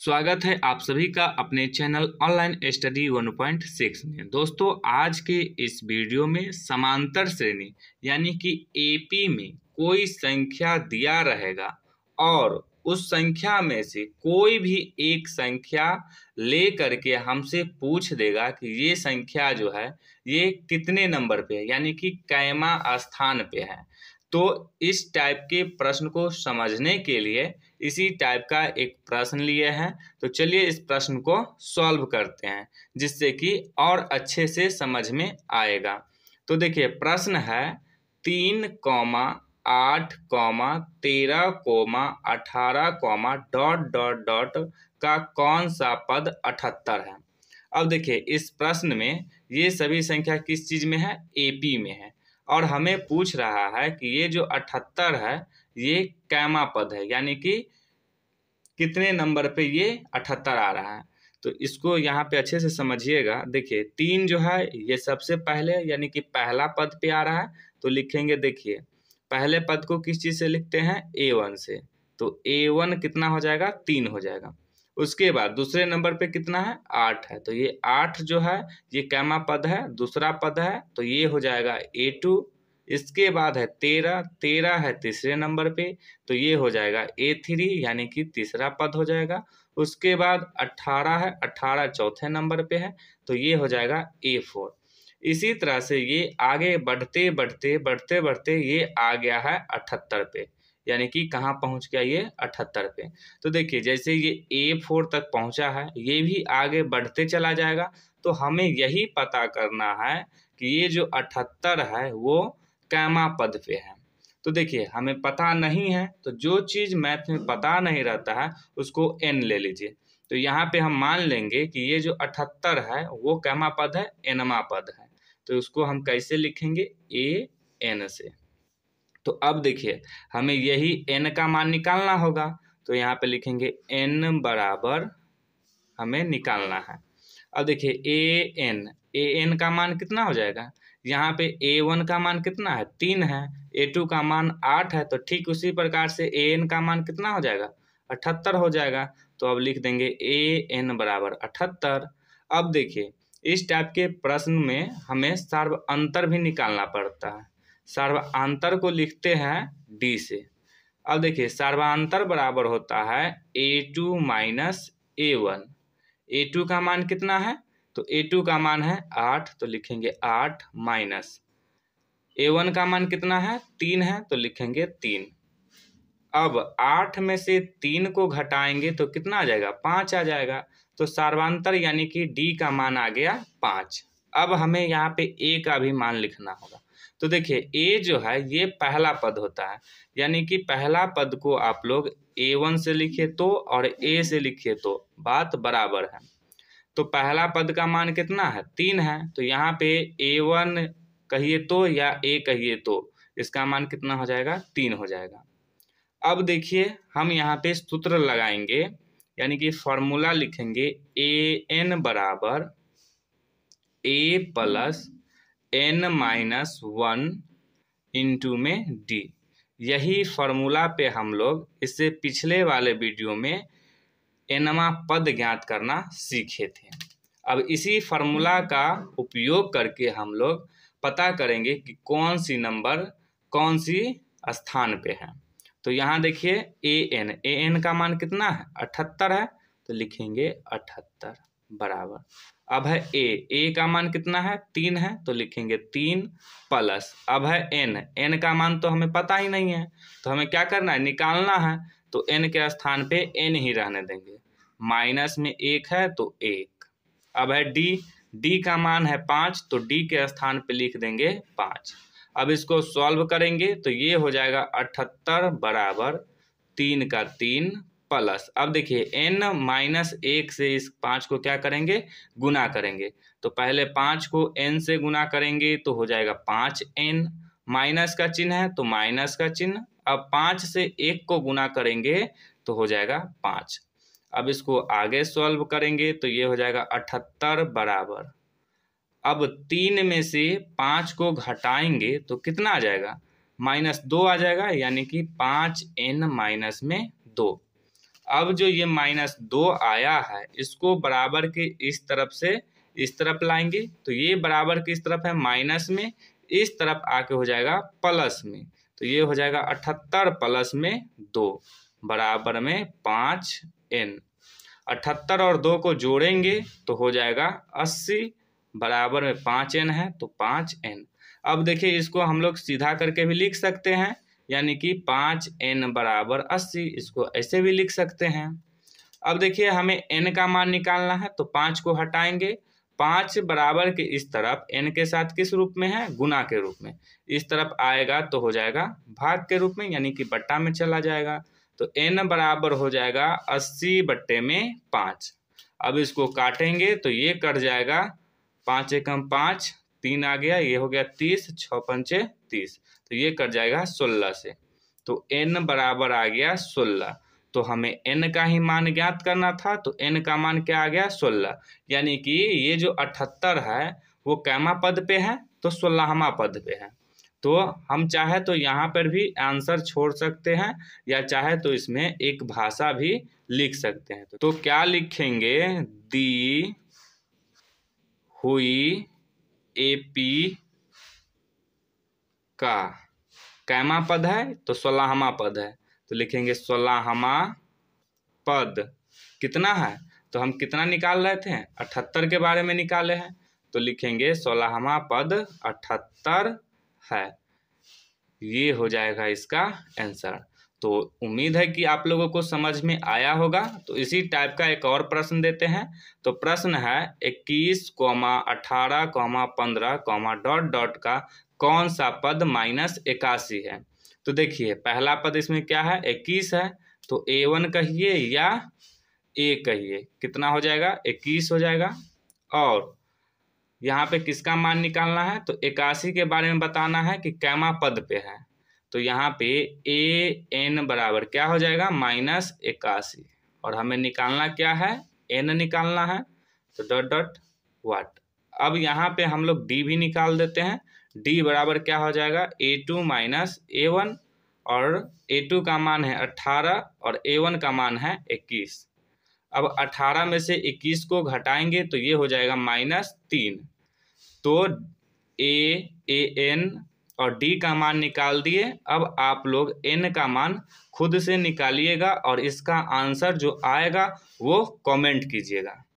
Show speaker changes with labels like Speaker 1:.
Speaker 1: स्वागत है आप सभी का अपने चैनल ऑनलाइन स्टडी 1.6 में। दोस्तों, आज के इस वीडियो में समांतर श्रेणी यानी कि एपी में कोई संख्या दिया रहेगा और उस संख्या में से कोई भी एक संख्या ले करके हमसे पूछ देगा कि ये संख्या जो है ये कितने नंबर पे है, यानी कि कैमा स्थान पे है। तो इस टाइप के प्रश्न को समझने के लिए इसी टाइप का एक प्रश्न लिए हैं। तो चलिए इस प्रश्न को सॉल्व करते हैं जिससे कि और अच्छे से समझ में आएगा। तो देखिए प्रश्न है 3,8,13,18 का कौन सा पद 78 है। अब देखिए इस प्रश्न में ये सभी संख्या किस चीज में है, एपी में है, और हमें पूछ रहा है कि ये जो 78 है ये कैमा पद है, यानी कि कितने नंबर पे ये 78 आ रहा है। तो इसको यहाँ पे अच्छे से समझिएगा। देखिए 3 जो है ये सबसे पहले यानी कि पहला पद पे आ रहा है, तो लिखेंगे, देखिए पहले पद को किस चीज से लिखते हैं, A1 से। तो A1 कितना हो जाएगा, 3 हो जाएगा। उसके बाद दूसरे नंबर पे कितना है, 8 है, तो ये 8 जो है ये कैमा पद है, दूसरा पद है, तो ये हो जाएगा A2। इसके बाद है 13 है तीसरे नंबर पे, तो ये हो जाएगा A3 यानी कि तीसरा पद हो जाएगा। उसके बाद 18 है, 18 चौथे नंबर पे है, तो ये हो जाएगा A4। इसी तरह से ये आगे बढ़ते बढ़ते बढ़ते बढ़ते ये आ गया है 78 पे, यानी कि कहाँ पहुंच गया ये 78 पे। तो देखिए जैसे ये A4 तक पहुंचा है ये भी आगे बढ़ते चला जाएगा। तो हमें यही पता करना है कि ये जो 78 है वो कैमा पद पे है। तो देखिए हमें पता नहीं है, तो जो चीज़ मैथ में पता नहीं रहता है उसको n ले लीजिए। तो यहाँ पे हम मान लेंगे कि ये जो 78 है वो कैमा पद है, एनमा पद है। तो उसको हम कैसे लिखेंगे, an से। तो अब देखिए हमें यही n का मान निकालना होगा, तो यहाँ पे लिखेंगे n बराबर हमें निकालना है। अब देखिए an का मान कितना हो जाएगा, यहाँ पे A1 का मान कितना है, 3 है, A2 का मान 8 है, तो ठीक उसी प्रकार से an का मान कितना हो जाएगा, 78 हो जाएगा। तो अब लिख देंगे an बराबर 78। अब देखिए इस टाइप के प्रश्न में हमें सर्वांतर भी निकालना पड़ता है। सर्वांतर को लिखते हैं D से। अब देखिए सर्वांतर बराबर होता है A2 माइनस A1। A2 का मान कितना है, तो A2 का मान है 8, तो लिखेंगे 8 माइनस A1 का मान कितना है, 3 है, तो लिखेंगे 3। अब 8 में से 3 को घटाएंगे तो कितना आ जाएगा, 5 आ जाएगा। तो सर्वांतर यानी कि D का मान आ गया 5। अब हमें यहाँ पे A का भी मान लिखना होगा। तो देखिए A जो है ये पहला पद होता है, यानी कि पहला पद को आप लोग A1 से लिखे तो और A से लिखे तो बात बराबर है। तो पहला पद का मान कितना है, 3 है, तो यहाँ पे A1 कहिए तो या A कहिए तो इसका मान कितना हो जाएगा, 3 हो जाएगा। अब देखिए हम यहाँ पे सूत्र लगाएंगे, यानी कि फॉर्मूला लिखेंगे an बराबर A plus n minus 1 into में D। यही फॉर्मूला पे हम लोग इससे पिछले वाले वीडियो में एनमा पद ज्ञात करना सीखे थे। अब इसी फॉर्मूला का उपयोग करके हम लोग पता करेंगे कि कौन सी नंबर कौन सी स्थान पे है। तो यहाँ देखिए an का मान कितना है, 78 है, तो लिखेंगे 78 बराबर। अब है a का मान कितना है, 3 है, तो लिखेंगे 3 प्लस। अब है n का मान तो हमें पता ही नहीं है, तो हमें क्या करना है, निकालना है। तो n के स्थान पे n ही रहने देंगे, माइनस में 1 है तो 1। अब है d का मान है 5, तो d के स्थान पे लिख देंगे 5। अब इसको सॉल्व करेंगे तो ये हो जाएगा 78 बराबर 3 का 3 प्लस। अब देखिए n माइनस 1 से इस 5 को क्या करेंगे, गुना करेंगे। तो पहले 5 को n से गुना करेंगे तो हो जाएगा 5n, माइनस का चिन्ह है तो माइनस का चिन्ह। अब 5 से 1 को गुना करेंगे तो हो जाएगा 5। अब इसको आगे सॉल्व करेंगे तो ये हो जाएगा 78 बराबर, अब 3 में से 5 को घटाएंगे तो कितना आ जाएगा, -2 आ जाएगा, यानी कि 5n माइनस में 2। अब जो ये -2 आया है इसको बराबर के इस तरफ से इस तरफ लाएंगे, तो ये बराबर किस तरफ है, माइनस में, इस तरफ आके हो जाएगा प्लस में। तो ये हो जाएगा 78 प्लस में 2 बराबर में 5n। 78 और 2 को जोड़ेंगे तो हो जाएगा 80 बराबर में 5n है, तो 5n। अब देखिए इसको हम लोग सीधा करके भी लिख सकते हैं, यानी कि 5n बराबर 80, इसको ऐसे भी लिख सकते हैं। अब देखिए हमें n का मान निकालना है, तो 5 को हटाएंगे, 5 बराबर के इस तरफ n के साथ किस रूप में है, गुना के रूप में, इस तरफ आएगा तो हो जाएगा भाग के रूप में, यानी कि बट्टा में चला जाएगा। तो n बराबर हो जाएगा 80 बट्टे में 5। अब इसको काटेंगे तो ये कट जाएगा, 5 एकम 5, 3 आ गया, ये हो गया 30, 6 पंचे 30, तो ये कट जाएगा 16 से। तो n बराबर आ गया 16। तो हमें n का ही मान ज्ञात करना था, तो n का मान क्या आ गया, 16। यानी कि ये जो 78 है वो कैमा पद पे है, तो 16वां पद पे है। तो हम चाहे तो यहाँ पर भी आंसर छोड़ सकते हैं, या चाहे तो इसमें एक भाषा भी लिख सकते हैं। तो क्या लिखेंगे, दी हुई एपी का कैमा पद है, तो 16वां पद है, तो लिखेंगे 16वां पद कितना है, तो हम कितना निकाल रहे थे, 78 के बारे में निकाले हैं, तो लिखेंगे 16वां पद 78 है। ये हो जाएगा इसका आंसर। तो उम्मीद है कि आप लोगों को समझ में आया होगा। तो इसी टाइप का एक और प्रश्न देते हैं। तो प्रश्न है 21, 18, 15, डॉट डॉट का कौन सा पद -81 है। तो देखिए पहला पद इसमें क्या है, 21 है, तो A1 कहिए या A कहिए, कितना हो जाएगा, 21 हो जाएगा। और यहाँ पे किसका मान निकालना है, तो 81 के बारे में बताना है कि कैमा पद पे है। तो यहाँ पे AN बराबर क्या हो जाएगा, -81, और हमें निकालना क्या है, n निकालना है, तो डॉट डॉट वाट। अब यहाँ पे हम लोग d भी निकाल देते हैं। d बराबर क्या हो जाएगा, A2 - A1, और A2 का मान है 18 और A1 का मान है 21। अब 18 में से 21 को घटाएंगे तो ये हो जाएगा -3। तो AN और D का मान निकाल दिए। अब आप लोग N का मान खुद से निकालिएगा और इसका आंसर जो आएगा वो कमेंट कीजिएगा।